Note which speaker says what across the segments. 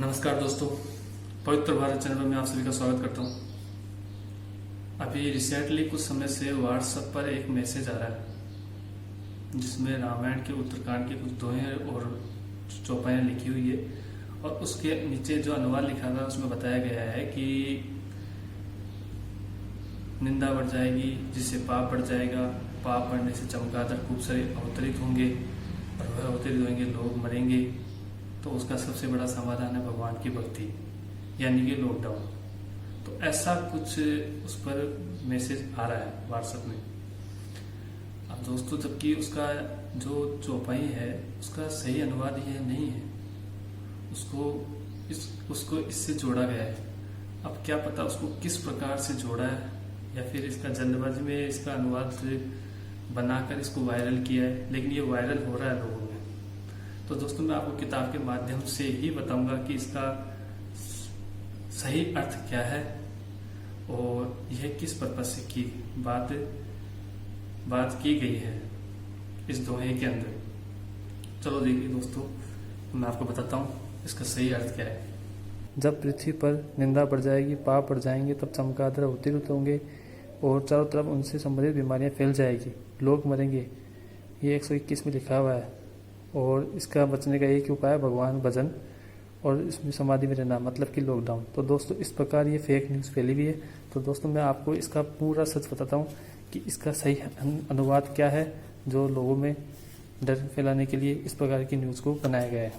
Speaker 1: नमस्कार दोस्तों, पवित्र भारत चैनल में आप सभी का स्वागत करता हूं। अभी रिसेंटली कुछ समय से व्हाट्सएप पर एक मैसेज आ रहा है जिसमें रामायण के उत्तरकांड के कुछ दोहें और चौपाइयाँ लिखी हुई है और उसके नीचे जो अनुवाद लिखा हुआ है उसमें बताया गया है कि निंदा बढ़ जाएगी जिससे पाप बढ़ जाएगा, पाप बढ़ने से चमगादड़ खूब सारे अवतरित होंगे और वह अवतरित होंगे, लोग मरेंगे। तो उसका सबसे बड़ा समाधान है भगवान की भक्ति, यानी कि लॉकडाउन। तो ऐसा कुछ उस पर मैसेज आ रहा है व्हाट्सएप में। अब दोस्तों, जबकि उसका जो चौपाई है उसका सही अनुवाद यह नहीं है, उसको इससे जोड़ा गया है। अब क्या पता उसको किस प्रकार से जोड़ा है, या फिर इसका जल्दबाजी में इसका अनुवाद बनाकर इसको वायरल किया है, लेकिन ये वायरल हो रहा है लोगों में। तो दोस्तों, मैं आपको किताब के माध्यम से ही बताऊंगा कि इसका सही अर्थ क्या है और यह किस पर्पज से की बात की गई है इस दोहे के अंदर। चलो देखिए दोस्तों, मैं आपको बताता हूँ इसका सही अर्थ क्या है।
Speaker 2: जब पृथ्वी पर निंदा बढ़ जाएगी, पाप बढ़ जाएंगे, तब चमगादड़ अवतरित होंगे और चारों तरफ उनसे संबंधित बीमारियां फैल जाएगी, लोग मरेंगे। ये 121 में लिखा हुआ है। और इसका बचने का एक ही उपाय है भगवान भजन और इसमें समाधि में रहना, मतलब कि लॉकडाउन। तो दोस्तों, इस प्रकार ये फेक न्यूज़ फैली हुई है। तो दोस्तों, मैं आपको इसका पूरा सच बताता हूँ कि इसका सही अनुवाद क्या है, जो लोगों में डर फैलाने के लिए इस प्रकार की न्यूज़ को बनाया गया है।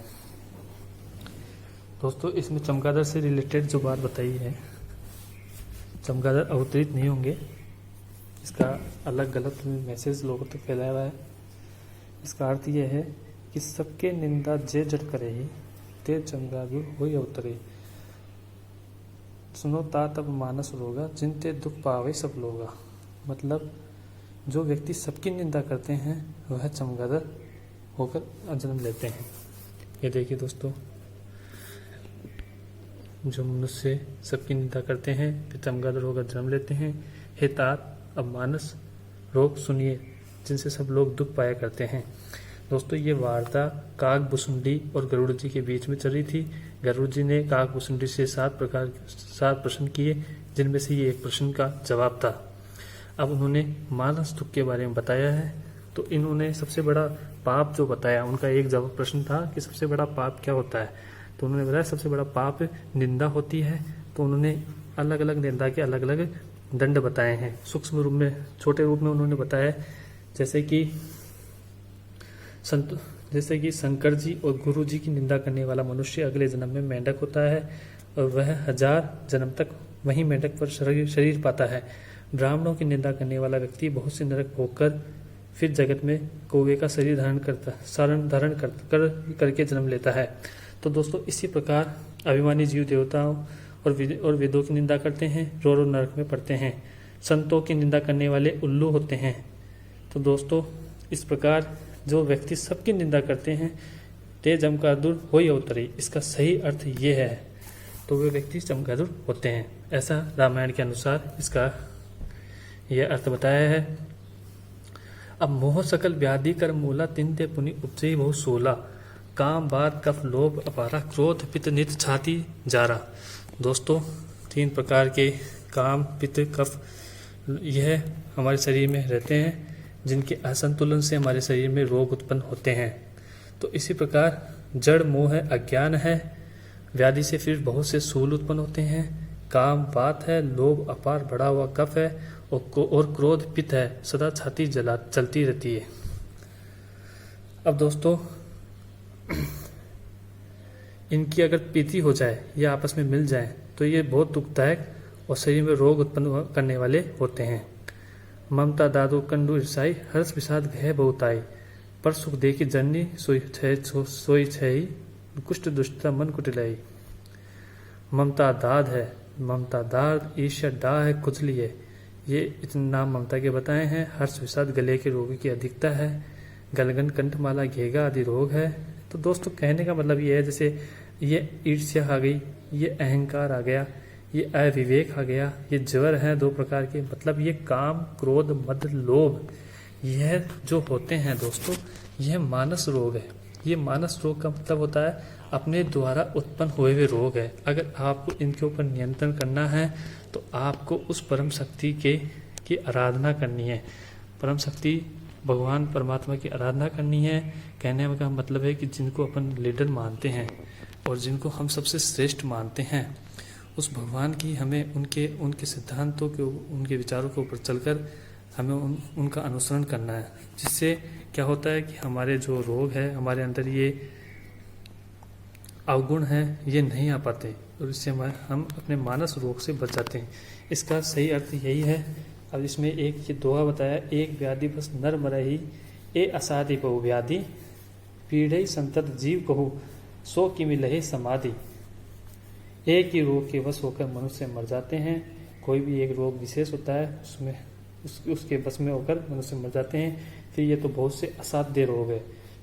Speaker 2: दोस्तों, इसमें चमगादड़ से रिलेटेड जो बात बताई है, चमगादड़ अवतरित नहीं होंगे, इसका अलग गलत मैसेज लोगों तक फैलाया हुआ है। इसका अर्थ यह है कि सबके निंदा जे जड़ करे ते चमगादड़ होई अवतरे, सुनो ता तब मानस रोगा जिनते दुख पावे सब लोगा। मतलब जो व्यक्ति सबकी निंदा करते हैं वह चमगादड़ होकर जन्म लेते हैं। ये देखिए दोस्तों, जो मनुष्य सबकी निंदा करते हैं वे चमगादड़ होकर जन्म लेते हैं। हे तात अब मानस रोग सुनिए जिनसे सब लोग दुख पाया करते हैं। दोस्तों, ये वार्ता काकभुसुंडी और गरुड़ जी के बीच में चल रही थी। गरुड़ जी ने काकभुसुंडी से 7 प्रश्न किए, जिनमें से ये एक प्रश्न का जवाब था। अब उन्होंने मानस दुख के बारे में बताया है। तो इन्होंने सबसे बड़ा पाप जो बताया, उनका एक जवाब प्रश्न था कि सबसे बड़ा पाप क्या होता है। तो उन्होंने बताया सबसे बड़ा पाप निंदा होती है। तो उन्होंने अलग अलग निंदा के अलग अलग दंड बताए हैं। सूक्ष्म रूप में, छोटे रूप में उन्होंने बताया, जैसे कि शंकर जी और गुरु जी की निंदा करने वाला मनुष्य अगले जन्म में मेंढक होता है और वह 1000 जन्म तक वही मेंढक पर शरीर पाता है। ब्राह्मणों की निंदा करने वाला व्यक्ति बहुत से नरक भोगकर फिर जगत में कौवे का शरीर धारण करके जन्म लेता है। तो दोस्तों, इसी प्रकार अभिमानी जीव देवताओं और वेदों की निंदा करते हैं, रो रो नरक में पड़ते हैं। संतों की निंदा करने वाले उल्लू होते हैं। तो दोस्तों, इस प्रकार जो व्यक्ति सबकी निंदा करते हैं ते चमगादड़ होई अवतरे, इसका सही अर्थ ये है। तो वे व्यक्ति चमगादड़ होते हैं, ऐसा रामायण के अनुसार इसका यह अर्थ बताया है। अब मोह सकल व्याधि कर मूला तिनते पुनि उपजई बहु सोला, काम बात कफ लोभ अपारा क्रोध पित्त नित छाती जारा। दोस्तों, 3 प्रकार के काम, पित्त, कफ यह हमारे शरीर में रहते हैं, जिनके असंतुलन से हमारे शरीर में रोग उत्पन्न होते हैं। तो इसी प्रकार जड़ मोह है, अज्ञान है, व्याधि से फिर बहुत से सूल उत्पन्न होते हैं। काम बात है, लोभ अपार बढ़ा हुआ कफ है और क्रोध पित्त है, सदा छाती चलती रहती है। अब दोस्तों, इनकी अगर प्रीति हो जाए या आपस में मिल जाए तो ये बहुत दुखदायक और शरीर में रोग उत्पन्न करने वाले होते हैं। ममता दादो कंडू ईर्षाई हर्ष विषाद गह बहुताई, पर सुख देखी जननी सोई छई कुष्ठ दुष्टता मन कुटिलाई। ममता दाद है, ममता दाद ईर्ष्या डा है, खुजली है, ये इतने नाम ममता के बताए हैं। हर्ष विषाद गले के रोग की अधिकता है, गलगन कंठमाला घेगा आदि रोग है। तो दोस्तों, कहने का मतलब ये है, जैसे ये ईर्ष्या आ गई, ये अहंकार आ गया, ये अविवेक आ गया, ये ज्वर है 2 प्रकार के। मतलब ये काम, क्रोध, मद, लोभ, यह जो होते हैं दोस्तों, यह मानस रोग है। ये मानस रोग का मतलब होता है अपने द्वारा उत्पन्न हुए हुए रोग है। अगर आपको इनके ऊपर नियंत्रण करना है तो आपको उस परम शक्ति की आराधना करनी है। परम शक्ति भगवान परमात्मा की आराधना करनी है। कहने का मतलब है कि जिनको अपन लीडर मानते हैं और जिनको हम सबसे श्रेष्ठ मानते हैं, उस भगवान की हमें उनके सिद्धांतों के, उनके विचारों के ऊपर चलकर हमें उनका अनुसरण करना है। जिससे क्या होता है कि हमारे जो रोग है, हमारे अंदर ये अवगुण है, ये नहीं आ पाते और इससे हम अपने मानस रोग से बच जाते हैं। इसका सही अर्थ यही है। अब इसमें एक ये दोहा बताया, एक व्याधि बस नर मरही, ए असाधि बहु व्याधि, पीढ़ई संतत जीव कहू, सो कि मिलहे समाधि। एक ही रोग के वश होकर मनुष्य मर जाते हैं। कोई भी एक रोग विशेष होता है, उसमें उसके बस में होकर मनुष्य मर जाते हैं। फिर ये तो बहुत से असाध्य रोग है।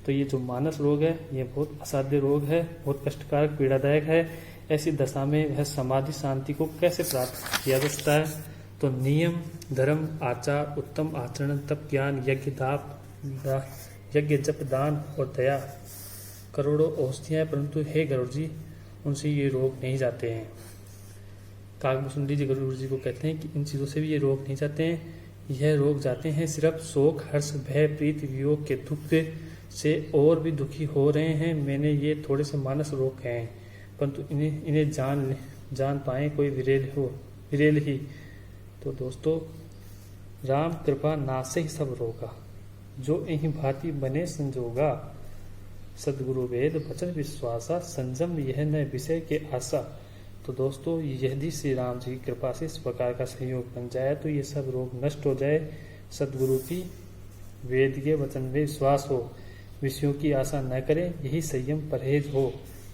Speaker 2: तो ये जो मानस रोग है, ये बहुत असाध्य रोग है, बहुत कष्टकारक, पीड़ादायक है। ऐसी दशा में वह समाधि शांति को कैसे प्राप्त किया जा सकता है? तो नियम, धर्म, आचार, उत्तम आचरण, तप, ज्ञान, यज्ञ, यज्ञ, जप, दान और दया करोड़ों औषधियाँ, परंतु हे गरुड़ जी, उनसे ये रोग नहीं जाते हैं। काकभूषुंडी जी गरुड़ जी को कहते हैं कि इन चीज़ों से भी ये रोग नहीं जाते हैं। यह रोग जाते हैं सिर्फ शोक, हर्ष, भय, प्रीति, वियोग के दुख से और भी दुखी हो रहे हैं। मैंने ये थोड़े से मानस रोग कहे हैं, परंतु इन्हें जान पाए कोई विरेल ही। तो दोस्तों, राम कृपा नासे ही सब रोगा, जो यही भांति बने संजोगा। सदगुरु वेद वचन विश्वासा, संजम यह न विषय के आशा। तो दोस्तों, यदि श्री राम जी की कृपा से इस प्रकार का सहयोग बन जाए तो ये सब रोग नष्ट हो जाए। सदगुरु की वेद के वचन में विश्वास हो, विषयों की आशा न करें, यही संयम परहेज हो।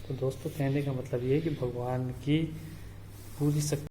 Speaker 2: तो दोस्तों, कहने का मतलब ये है कि भगवान की पूरी शक्ति